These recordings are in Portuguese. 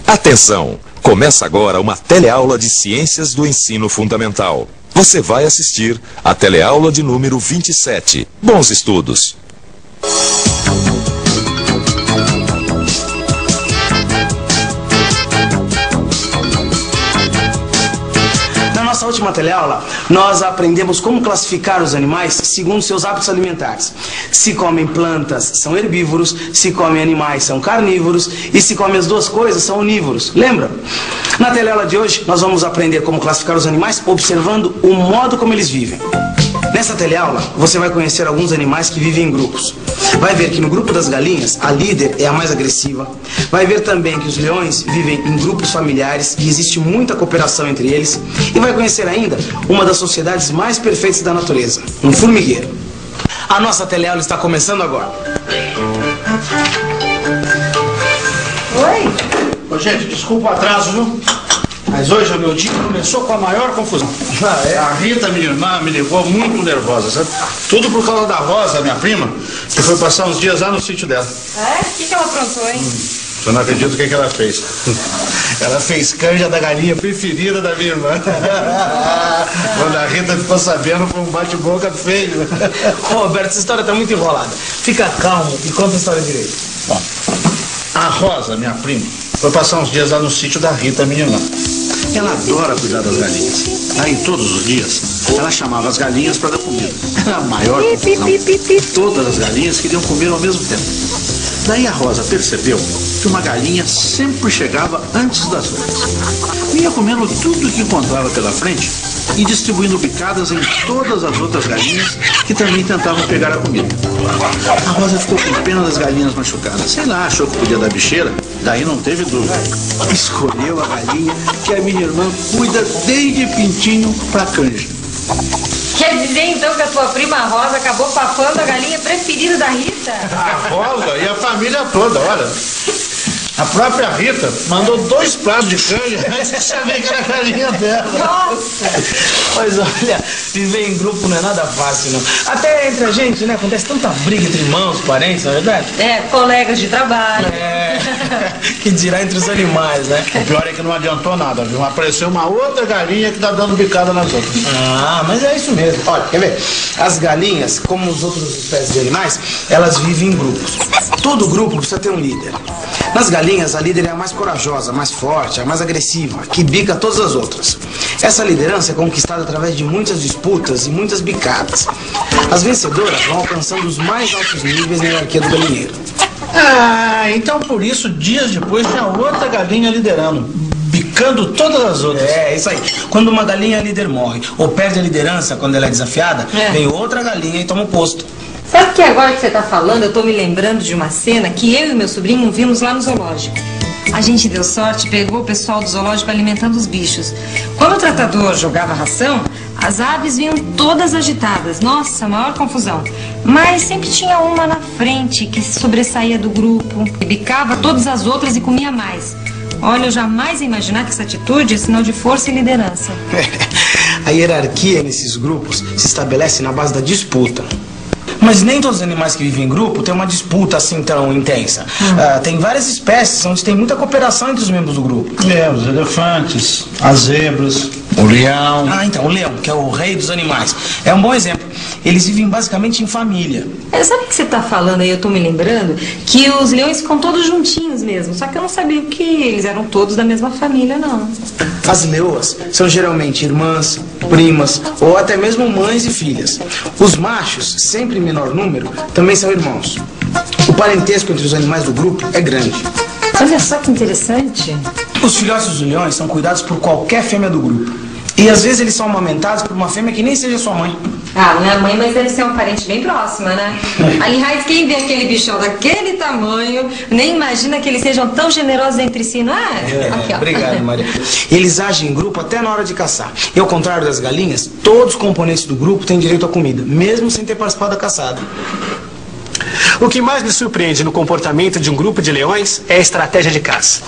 Atenção! Começa agora uma teleaula de Ciências do Ensino Fundamental. Você vai assistir a teleaula de número 27. Bons estudos! Na nossa última teleaula, nós aprendemos como classificar os animais segundo seus hábitos alimentares. Se comem plantas, são herbívoros, se comem animais, são carnívoros, e se comem as duas coisas, são onívoros. Lembra? Na teleaula de hoje, nós vamos aprender como classificar os animais observando o modo como eles vivem. Nessa teleaula, você vai conhecer alguns animais que vivem em grupos. Vai ver que no grupo das galinhas, a líder é a mais agressiva. Vai ver também que os leões vivem em grupos familiares e existe muita cooperação entre eles. E vai conhecer ainda uma das sociedades mais perfeitas da natureza, um formigueiro. A nossa teleaula está começando agora. Oi? Ô, gente, desculpa o atraso, viu? Mas hoje o meu dia começou com a maior confusão. Ah, é? A Rita, minha irmã, me ligou muito nervosa, sabe? Tudo por causa da Rosa, minha prima, que foi passar uns dias lá no sítio dela. É? O que ela aprontou, hein? Eu não acredito o que ela fez. Ela fez canja da galinha preferida da minha irmã. Quando a Rita ficou sabendo, foi um bate-boca feio. Ô, Roberto, essa história está muito enrolada. Fica calmo e conta a história direito. Bom, a Rosa, minha prima, foi passar uns dias lá no sítio da Rita, minha irmã. Ela adora cuidar das galinhas. Aí, todos os dias, ela chamava as galinhas para dar comida. Era a maior confusão. Todas as galinhas queriam comer ao mesmo tempo. Daí a Rosa percebeu que uma galinha sempre chegava antes das outras. Ia comendo tudo que encontrava pela frente e distribuindo bicadas em todas as outras galinhas que também tentavam pegar a comida. A Rosa ficou com pena das galinhas machucadas. Sei lá, achou que podia dar bicheira, daí não teve dúvida. Escolheu a galinha que a minha irmã cuida desde pintinho pra canja. Quer dizer então que a tua prima Rosa acabou papando a galinha preferida da Rita? A Rosa e a família toda, olha. A própria Rita mandou 2 pratos de canja, aí você sabia que era a galinha dela. Nossa! Mas olha, viver em grupo não é nada fácil, não. Até entre a gente, né? Acontece tanta briga entre irmãos, parentes, não é verdade? É, colegas de trabalho. É, que dirá entre os animais, né? O pior é que não adiantou nada, viu? Apareceu uma outra galinha que tá dando bicada nas outras. Ah, mas é isso mesmo. Olha, quer ver? As galinhas, como os outros espécies de animais, elas vivem em grupos. Todo grupo precisa ter um líder. Nas galinhas, a líder é a mais corajosa, a mais forte, a mais agressiva, que bica todas as outras. Essa liderança é conquistada através de muitas disputas e muitas bicadas. As vencedoras vão alcançando os mais altos níveis na hierarquia do galinheiro. Ah, então por isso, dias depois, tinha outra galinha liderando, bicando todas as outras. É, isso aí. Quando uma galinha líder morre ou perde a liderança quando ela é desafiada, vem outra galinha e toma o posto. Sabe que agora que você tá falando, eu tô me lembrando de uma cena que eu e meu sobrinho vimos lá no zoológico. A gente deu sorte, pegou o pessoal do zoológico alimentando os bichos. Quando o tratador jogava ração, as aves vinham todas agitadas. Nossa, maior confusão. Mas sempre tinha uma na frente que se sobressaía do grupo, que bicava todas as outras e comia mais. Olha, eu jamais ia imaginar que essa atitude é sinal de força e liderança. A hierarquia nesses grupos se estabelece na base da disputa. Mas nem todos os animais que vivem em grupo têm uma disputa assim tão intensa. Tem várias espécies onde tem muita cooperação entre os membros do grupo. É, os elefantes, as zebras, o leão. Ah, então, o leão, que é o rei dos animais. É um bom exemplo. Eles vivem basicamente em família. Sabe o que você tá falando aí? Eu tô me lembrando que os leões ficam todos juntinhos mesmo. Só que eu não sabia que eles eram todos da mesma família, não. As leoas são geralmente irmãs, primas ou até mesmo mães e filhas. Os machos, sempre em menor número, também são irmãos. O parentesco entre os animais do grupo é grande. Olha só que interessante. Os filhotes dos leões são cuidados por qualquer fêmea do grupo. E às vezes eles são amamentados por uma fêmea que nem seja sua mãe. Ah, não é mãe, mas deve ser um parente bem próximo, né? Aliás, quem vê aquele bichão daquele tamanho, nem imagina que eles sejam tão generosos entre si, não é? Aqui, ó. Obrigado, Maria. Eles agem em grupo até na hora de caçar. E ao contrário das galinhas, todos os componentes do grupo têm direito à comida, mesmo sem ter participado da caçada. O que mais me surpreende no comportamento de um grupo de leões é a estratégia de caça.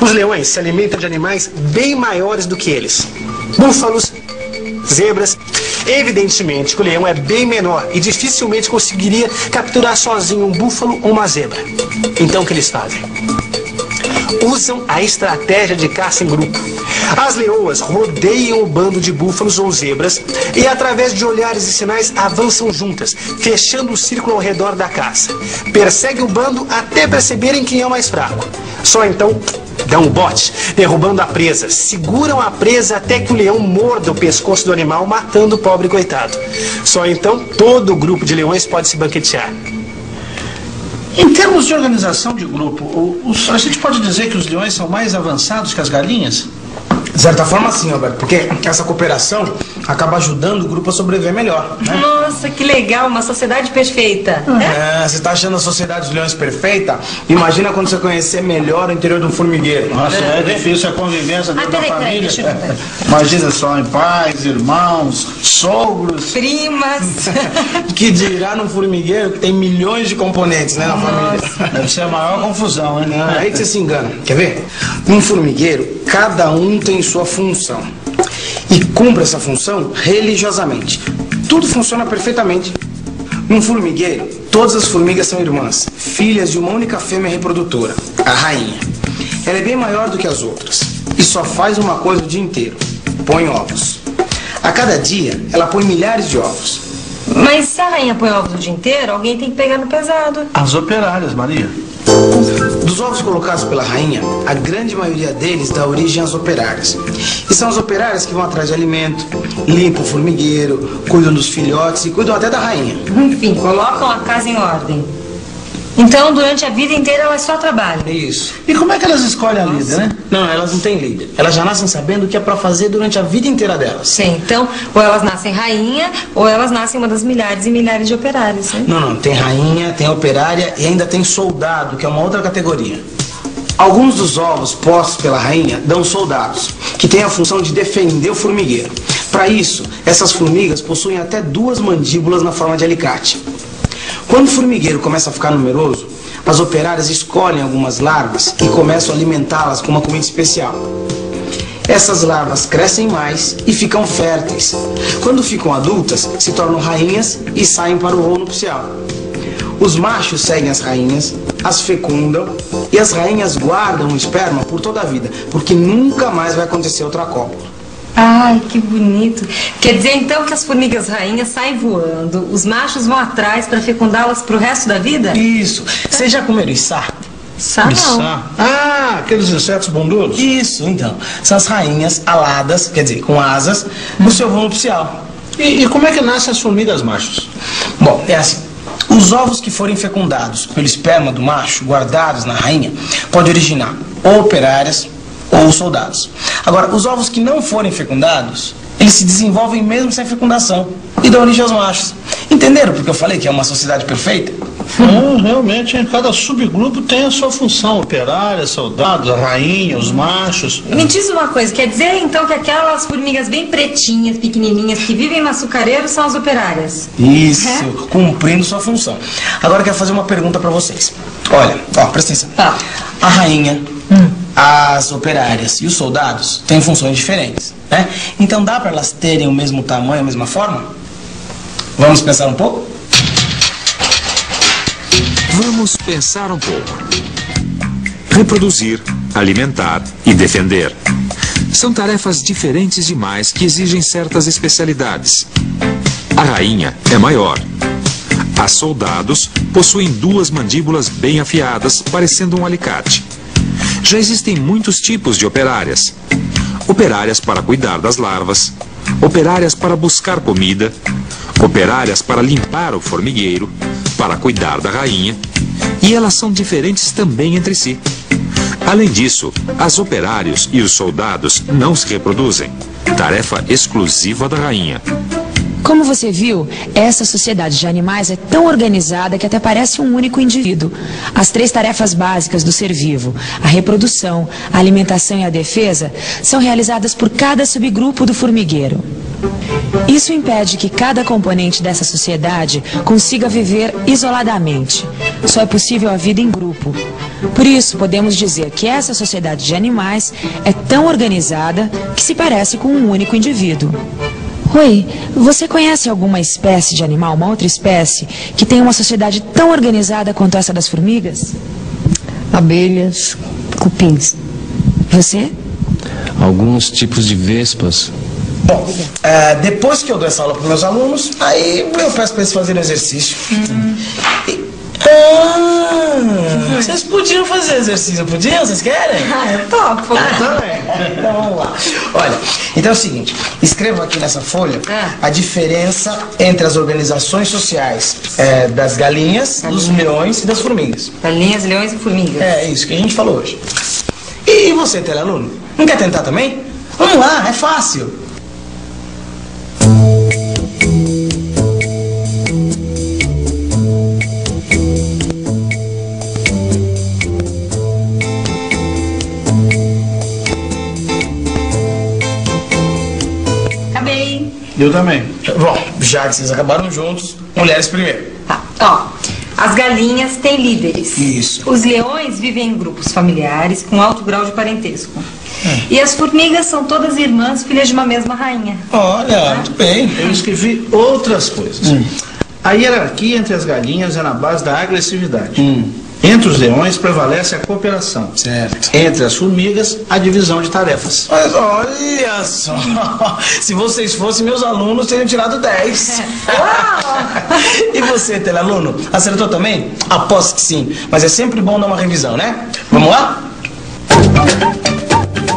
Os leões se alimentam de animais bem maiores do que eles. Búfalos, zebras Evidentemente que o leão é bem menor e dificilmente conseguiria capturar sozinho um búfalo ou uma zebra. Então o que eles fazem? Usam a estratégia de caça em grupo. As leoas rodeiam o bando de búfalos ou zebras e, através de olhares e sinais, avançam juntas, fechando o círculo ao redor da caça. Perseguem o bando até perceberem quem é o mais fraco. Só então dão o bote, derrubando a presa. Seguram a presa até que o leão morda o pescoço do animal, matando o pobre coitado. Só então todo o grupo de leões pode se banquetear. Em termos de organização de grupo, a gente pode dizer que os leões são mais avançados que as galinhas? De certa forma, sim, Alberto, porque essa cooperação acaba ajudando o grupo a sobreviver melhor, né? Nossa, que legal, uma sociedade perfeita. Você tá achando a sociedade dos leões perfeita? Imagina quando você conhecer melhor o interior de um formigueiro. Nossa, é difícil a convivência dentro da peraí, família. deixa eu ver. Imagina só, em pais, irmãos, sogros. Primas. Que dirá num formigueiro que tem milhões de componentes, né, na família. Deve ser a maior confusão, hein? Não, aí que você se engana. Quer ver? Num formigueiro, cada um tem sua função. E cumpre essa função religiosamente. Tudo funciona perfeitamente. Num formigueiro, todas as formigas são irmãs, filhas de uma única fêmea reprodutora, a rainha. Ela é bem maior do que as outras e só faz uma coisa o dia inteiro: põe ovos. A cada dia, ela põe milhares de ovos. Mas se a rainha põe ovos o dia inteiro, alguém tem que pegar no pesado. As operárias, Maria. Dos ovos colocados pela rainha, a grande maioria deles dá origem às operárias. E são as operárias que vão atrás de alimento, limpam o formigueiro, cuidam dos filhotes e cuidam até da rainha. Enfim, colocam a casa em ordem. Então, durante a vida inteira, elas só trabalham. Isso. E como é que elas escolhem a líder, né? Não, elas não têm líder. Elas já nascem sabendo o que é pra fazer durante a vida inteira delas. Sim, então, ou elas nascem rainha, ou elas nascem uma das milhares e milhares de operários, né? Não, tem rainha, tem operária e ainda tem soldado, que é uma outra categoria. Alguns dos ovos postos pela rainha dão soldados, que têm a função de defender o formigueiro. Para isso, essas formigas possuem até 2 mandíbulas na forma de alicate. Quando o formigueiro começa a ficar numeroso, as operárias escolhem algumas larvas e começam a alimentá-las com uma comida especial. Essas larvas crescem mais e ficam férteis. Quando ficam adultas, se tornam rainhas e saem para o voo nupcial. Os machos seguem as rainhas, as fecundam e as rainhas guardam o esperma por toda a vida, porque nunca mais vai acontecer outra cópula. Ai, que bonito. Quer dizer, então, que as formigas rainhas saem voando, os machos vão atrás para fecundá-las pro resto da vida? Isso. Vocês já comeram içá? Sá não. Içá. Ah, aqueles insetos bundudos? Isso, então. São as rainhas aladas, quer dizer, com asas, no seu voo nupcial. E como é que nascem as formigas machos? Bom, é assim. Os ovos que forem fecundados pelo esperma do macho, guardados na rainha, podem originar ou operárias ou soldados. Agora, os ovos que não forem fecundados, eles se desenvolvem mesmo sem fecundação e dão origem aos machos. Entenderam porque eu falei que é uma sociedade perfeita? Realmente, cada subgrupo tem a sua função. Operárias, soldados, a rainha, os machos. Me diz uma coisa, quer dizer então que aquelas formigas bem pretinhas, pequenininhas, que vivem no açucareiro são as operárias? Isso, cumprindo sua função. Agora eu quero fazer uma pergunta pra vocês. Olha, presta atenção. Tá. A rainha, as operárias e os soldados têm funções diferentes, né? Então dá pra elas terem o mesmo tamanho, a mesma forma? Vamos pensar um pouco? Vamos pensar um pouco. Reproduzir, alimentar e defender. São tarefas diferentes demais que exigem certas especialidades. A rainha é maior. As soldados possuem 2 mandíbulas bem afiadas, parecendo um alicate. Já existem muitos tipos de operárias. Operárias para cuidar das larvas, operárias para buscar comida, operárias para limpar o formigueiro, para cuidar da rainha, e elas são diferentes também entre si. Além disso, as operários e os soldados não se reproduzem, tarefa exclusiva da rainha. Como você viu, essa sociedade de animais é tão organizada que até parece um único indivíduo. As 3 tarefas básicas do ser vivo, a reprodução, a alimentação e a defesa, são realizadas por cada subgrupo do formigueiro. Isso impede que cada componente dessa sociedade consiga viver isoladamente. Só é possível a vida em grupo. Por isso, podemos dizer que essa sociedade de animais é tão organizada que se parece com um único indivíduo. Oi, você conhece alguma espécie de animal, uma outra espécie, que tem uma sociedade tão organizada quanto essa das formigas? Abelhas, cupins. Você? Alguns tipos de vespas. Bom, depois que eu dou essa aula para meus alunos, aí eu peço para eles fazerem exercício. Vocês podiam fazer exercício, podiam? Vocês querem? Eu topo. Então vamos lá. Olha, então é o seguinte, escreva aqui nessa folha a diferença entre as organizações sociais das galinhas, dos leões e das formigas. Galinhas, leões e formigas. É isso que a gente falou hoje. E você, telealuno? Não quer tentar também? Vamos lá, é fácil. Acabei. Eu também. Bom, já que vocês acabaram juntos, mulheres primeiro. Tá, ó. As galinhas têm líderes. Isso. Os leões vivem em grupos familiares com alto grau de parentesco. E as formigas são todas irmãs, filhas de uma mesma rainha. Olha, muito bem. Eu escrevi outras coisas. A hierarquia entre as galinhas é na base da agressividade. Entre os leões prevalece a cooperação. Certo. Entre as formigas, a divisão de tarefas. Mas olha só, se vocês fossem meus alunos, teriam tirado 10. E você, telealuno, acertou também? Aposto que sim, mas é sempre bom dar uma revisão, né? Vamos lá?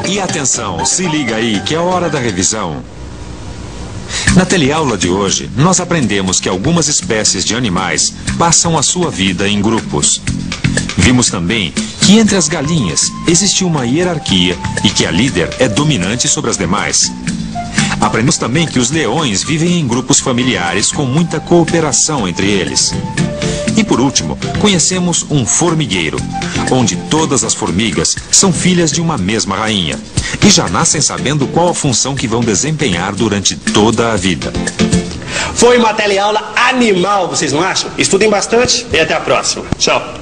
E atenção, se liga aí que é hora da revisão. Na teleaula de hoje, nós aprendemos que algumas espécies de animais passam a sua vida em grupos. Vimos também que entre as galinhas existe uma hierarquia e que a líder é dominante sobre as demais. Aprendemos também que os leões vivem em grupos familiares com muita cooperação entre eles. E por último, conhecemos um formigueiro, onde todas as formigas são filhas de uma mesma rainha e já nascem sabendo qual a função que vão desempenhar durante toda a vida. Foi uma teleaula animal, vocês não acham? Estudem bastante e até a próxima. Tchau.